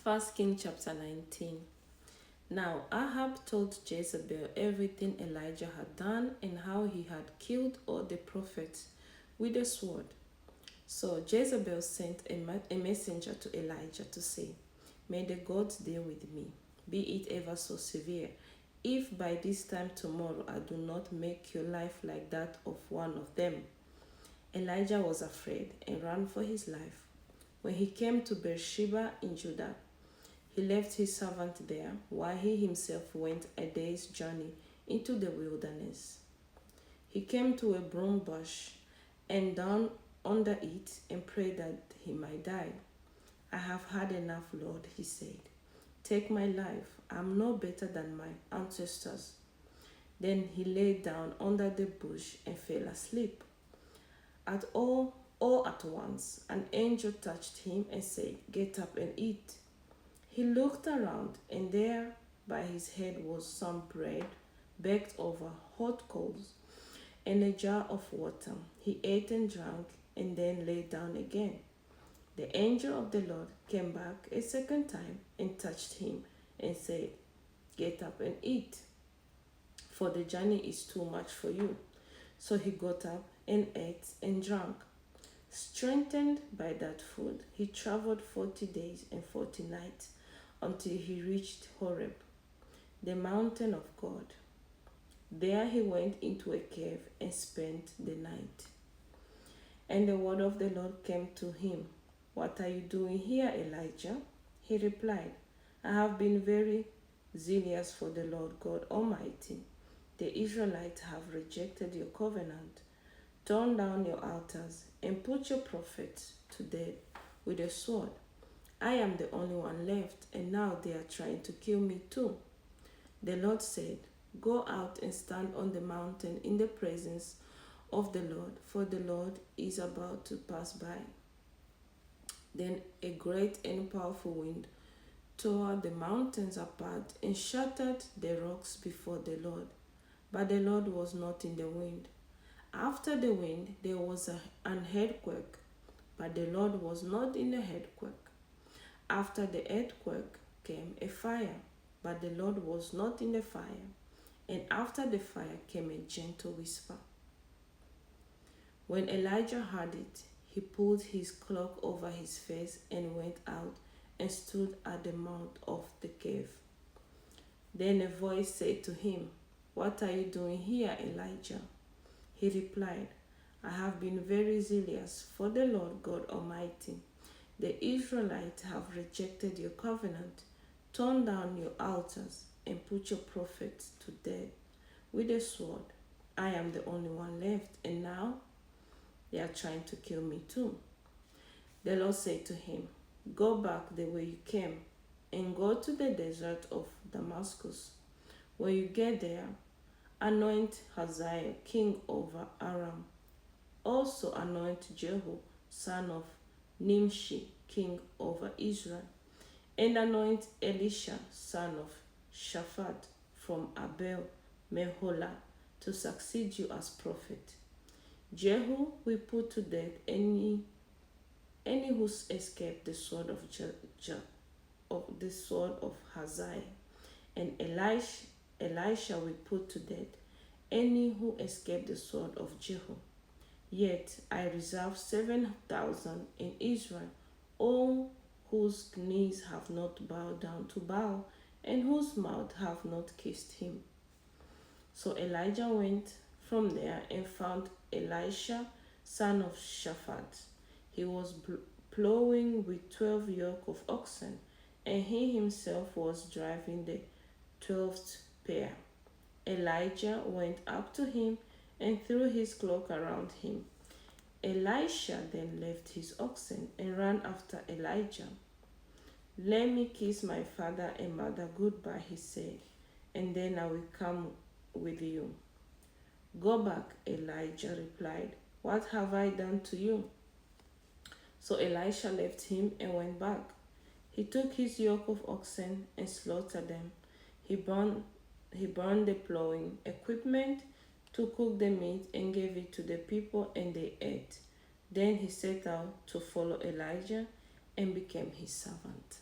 1 King chapter 19. Now Ahab told Jezebel everything Elijah had done and how he had killed all the prophets with a sword. So Jezebel sent a messenger to Elijah to say, "May the gods deal with me, be it ever so severe, if by this time tomorrow I do not make your life like that of one of them." Elijah was afraid and ran for his life. When he came to Beersheba in Judah, he left his servant there while he himself went a day's journey into the wilderness. He came to a broom bush and down under it and prayed that he might die. "I have had enough, Lord," he said. "Take my life. I am no better than my ancestors." Then he lay down under the bush and fell asleep. All at once, an angel touched him and said, "Get up and eat." He looked around, and there by his head was some bread baked over hot coals and a jar of water. He ate and drank and then lay down again. The angel of the Lord came back a second time and touched him and said, "Get up and eat, for the journey is too much for you." So he got up and ate and drank. Strengthened by that food, he traveled 40 days and 40 nights until he reached Horeb, the mountain of God. There he went into a cave and spent the night. And the word of the Lord came to him, "What are you doing here, Elijah?" He replied, "I have been very zealous for the Lord God Almighty. The Israelites have rejected your covenant, torn down your altars, and put your prophets to death with a sword. I am the only one left, and now they are trying to kill me too." The Lord said, "Go out and stand on the mountain in the presence of the Lord, for the Lord is about to pass by." Then a great and powerful wind tore the mountains apart and shattered the rocks before the Lord. But the Lord was not in the wind. After the wind, there was an earthquake, but the Lord was not in the earthquake. After the earthquake came a fire, but the Lord was not in the fire. And after the fire came a gentle whisper. When Elijah heard it, he pulled his cloak over his face and went out and stood at the mouth of the cave. Then a voice said to him, "What are you doing here, Elijah?" He replied, "I have been very zealous for the Lord God Almighty. The Israelites have rejected your covenant, torn down your altars, and put your prophets to death with a sword. I am the only one left, and now they are trying to kill me too." The Lord said to him, "Go back the way you came, and go to the desert of Damascus. When you get there, anoint Hazael king over Aram. Also anoint Jehu son of Nimshi king over Israel, and anoint Elisha son of Shaphat from Abel Meholah to succeed you as prophet. Jehu will put to death any who escaped the sword of Hazael, and Elisha will put to death any who escaped the sword of Jehu. Yet I reserve 7,000 in Israel, all whose knees have not bowed down to Baal, and whose mouth have not kissed him." So Elijah went from there and found Elisha son of Shaphat. He was plowing with 12 yoke of oxen, and he himself was driving the 12th pair. Elijah went up to him and threw his cloak around him. Elisha then left his oxen and ran after Elijah. "Let me kiss my father and mother goodbye," he said, "and then I will come with you." "Go back," Elijah replied. "What have I done to you?" So Elisha left him and went back. He took his yoke of oxen and slaughtered them. He burned the plowing equipment to cook the meat and gave it to the people, and they ate. Then he set out to follow Elijah and became his servant.